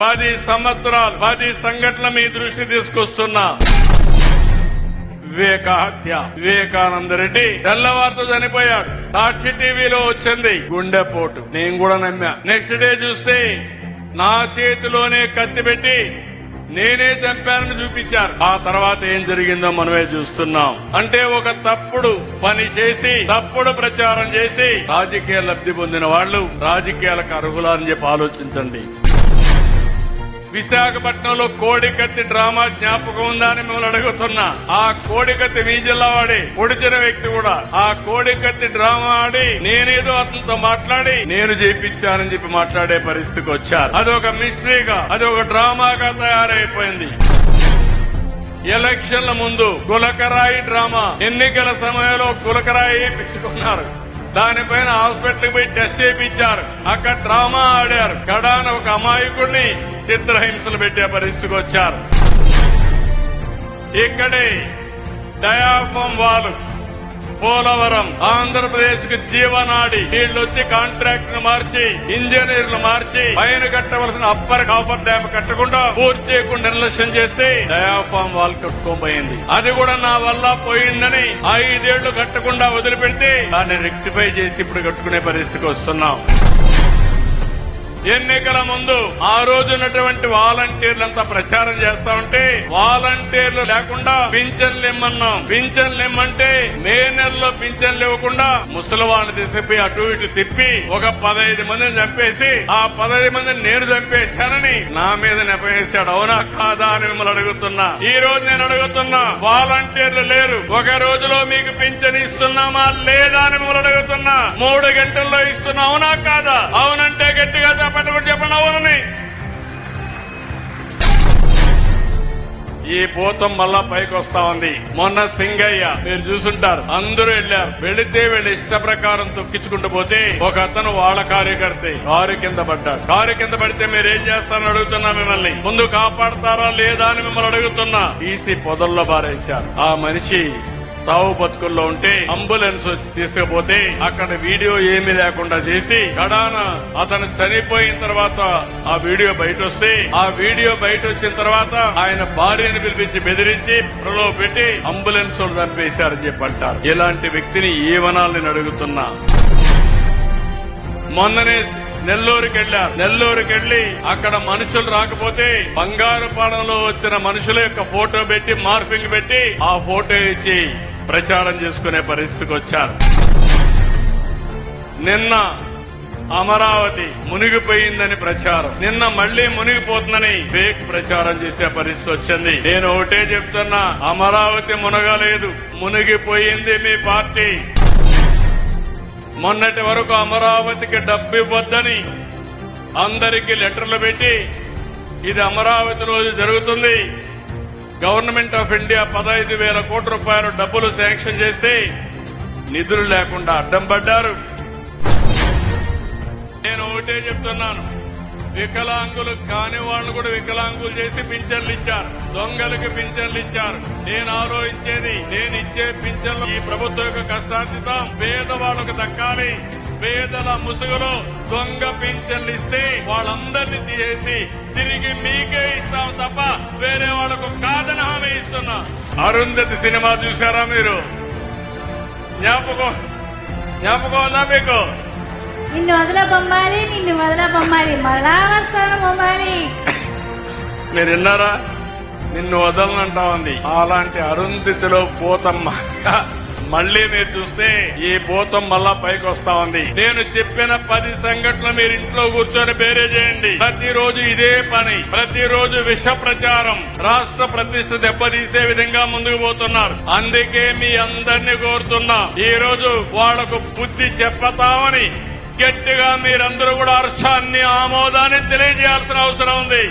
10 సంవత్సరాలు 10 సంఘటనల మీ దృష్టి తీసుకొస్తున్నా. వివేక హత్య, వివేకానంద రెడ్డి తెల్లవారితో చనిపోయాడు. సాక్షి టీవీలో వచ్చింది గుండెపోటు. నేను కూడా నమ్మా. నెక్స్ట్ డే చూస్తే నా చేతిలోనే కత్తి పెట్టి నేనే చంపానని చూపించారు. ఆ తర్వాత ఏం జరిగిందో మనమే చూస్తున్నాం. అంటే ఒక తప్పుడు పని చేసి తప్పుడు ప్రచారం చేసి రాజకీయ లబ్ధి పొందిన వాళ్ళు రాజకీయాలకు అర్హులా అని చెప్పి ఆలోచించండి. విశాఖపట్నంలో కోడికత్తి డ్రామా జ్ఞాపకం ఉందా అని మిమ్మల్ని అడుగుతున్నా. ఆ కోడికత్తి మీ జిల్లా వాడి పొడిచిన వ్యక్తి కూడా ఆ కోడికత్తి డ్రామా ఆడి నేనేదో అతనితో మాట్లాడి నేను చేయించానని చెప్పి మాట్లాడే పరిస్థితికి వచ్చారు. అది ఒక మిస్టరీగా, అది ఒక డ్రామాగా తయారైపోయింది. ఎలక్షన్ల ముందు గులకరాయి డ్రామా, ఎన్నికల సమయంలో గులకరాయి పెట్టుకున్నారు. దానిపైన హాస్పిటల్కి పోయి టెస్ట్ చేయించారు. అక్కడ డ్రామా ఆడారు. కడాన ఒక అమాయకుడిని చిత్రహింసలు పెట్టే పరిస్థితికి వచ్చారు. ఇక్కడే డయాఫామ్ వాల్ పోలవరం ఆంధ్రప్రదేశ్ కు జీవనాడి. వీళ్ళు వచ్చి కాంట్రాక్ట్ ను మార్చి ఇంజనీర్లు మార్చి పైన కట్టవలసిన అప్పర్ కాపర్ డ్యామ్ కట్టకుండా పూర్తి చేయకుండా నిర్లక్ష్యం చేసి డయాఫామ్ వాల్ కట్టుకోబోయింది. అది కూడా నా వల్ల పోయిందని 5 ఏళ్లు కట్టకుండా వదిలిపెడితే దాన్ని రెక్టిఫై చేసి ఇప్పుడు కట్టుకునే పరిస్థితికి వస్తున్నాం. ఎన్నికల ముందు ఆ రోజు ఉన్నటువంటి వాలంటీర్లంతా ప్రచారం చేస్తా ఉంటే వాలంటీర్లు లేకుండా పింఛన్లు ఇమ్మన్నాం. పింఛన్లు ఇమ్మంటే మే నెలలో పింఛన్లు ఇవ్వకుండా ముసలివాళ్ళని తీసుకుపోయి అటు ఇటు తిప్పి ఒక 15 మందిని చంపేసి ఆ 15 మందిని నేను చంపేశానని నా మీద నెపేశాడు. అవునా కాదా అని మిమ్మల్ని అడుగుతున్నా. ఈ రోజు నేను అడుగుతున్నా, వాలంటీర్లు లేరు, ఒక రోజులో మీకు పింఛన్ ఇస్తున్నామా లేదా అని మిమ్మల్ని అడుగుతున్నా. 3 గంటల్లో ఇస్తున్నా, అవునా కాదా? అవునంటే గట్టిగా చెప్పండి అవునని. ఈ భూతం మళ్ళా పైకి వస్తా ఉంది. మొన్న సింగయ్య మీరు చూసుంటారు, అందరూ వెళ్లారు. వెళితే వీళ్ళు ఇష్ట ప్రకారం తొక్కించుకుంటూ పోతే ఒక అతను వాళ్ళ కార్యకర్త కారు కింద పడ్డాడు. కారు కింద పడితే మీరు ఏం చేస్తారని అడుగుతున్నా. మిమ్మల్ని ముందు కాపాడతారా లేదా అని మిమ్మల్ని అడుగుతున్నా. తీసి పొదల్లో బారేశారు. ఆ మనిషి సావు బతుకుల్లో ఉంటే అంబులెన్స్ వచ్చి తీసుకుపోతే అక్కడ వీడియో ఏమీ లేకుండా చేసి కడాన అతను చనిపోయిన తర్వాత ఆ వీడియో బయట వస్తే ఆ వీడియో బయట వచ్చిన తర్వాత ఆయన భార్యను పిలిపించి బెదిరించి ప్రలో పెట్టి అంబులెన్స్ వాళ్ళు చంపేశారని చెప్పి అంటారు. ఇలాంటి వ్యక్తిని ఏమనాలని అడుగుతున్నా. మొన్ననే నెల్లూరుకి వెళ్లి అక్కడ మనుషులు రాకపోతే బంగారుపాడంలో వచ్చిన మనుషుల యొక్క ఫోటో పెట్టి మార్పింగ్ పెట్టి ఆ ఫోటో ఇచ్చి ప్రచారం చేసుకునే పరిస్థితికి వచ్చారు. నిన్న అమరావతి మునిగిపోయిందని ప్రచారం, నిన్న మళ్లీ మునిగిపోతుందని ఫేక్ ప్రచారం చేసే పరిస్థితి వచ్చింది. నేను ఒకటే చెప్తున్నా, అమరావతి మునగలేదు, మునిగిపోయింది మీ పార్టీ. మొన్నటి వరకు అమరావతికి డబ్బు ఇవ్వద్దని అందరికీ లెటర్లు పెట్టి ఇది అమరావతి రోజు జరుగుతుంది, గవర్నమెంట్ ఆఫ్ ఇండియా 15,000 కోట్ల రూపాయలు డబ్బులు శాంక్షన్ చేస్తే నిధులు లేకుండా అడ్డం పడ్డారు. నేను ఒకటే చెప్తున్నాను, వికలాంగులు కాని వాళ్ళు కూడా వికలాంగులు చేసి పింఛన్లు ఇచ్చారు, దొంగలకి పింఛన్లు ఇచ్చారు. నేను ఆలోచించేది, నేను ఇచ్చే పింఛన్లు ఈ ప్రభుత్వం యొక్క కష్టార్జితం పేదవాళ్లకు దక్కాలి. పేదల ముసుగులో దొంగ పింఛన్లు ఇస్తే వాళ్ళందరినీ తీసేసి తిరిగి మీకే ఇస్తాం తప్ప వేరే వాళ్లకు కాదని హామీ ఇస్తున్నా. అరుంధతి సినిమా చూశారా మీరు? జ్ఞాపకం ఉందా మీకు? నిన్ను వదల బొమ్మాలి, నిన్ను వదల బొమ్మాలి, మళ్ళా వస్తాను బొమ్మాలి. మీరు విన్నారా? నిన్ను వదలనంటా ఉంది. అలాంటి అరుంధతిలో పోతమ్మ మళ్లీ మీరు చూస్తే ఈ భూతం మళ్ళా పైకి వస్తా ఉంది. నేను చెప్పిన 10 సంఘటనలు మీరు ఇంట్లో కూర్చొని బేరే చేయండి. ప్రతిరోజు ఇదే పని, ప్రతిరోజు విష ప్రచారం, రాష్ట్ర ప్రతిష్ట దెబ్బతీసే విధంగా ముందుకు పోతున్నారు. అందుకే మీ అందరినీ కోరుతున్నా, ఈ రోజు వాళ్లకు బుద్ధి చెప్పతామని గట్టిగా మీరందరూ కూడా హర్షాన్ని ఆమోదాన్ని తెలియజేయాల్సిన అవసరం ఉంది.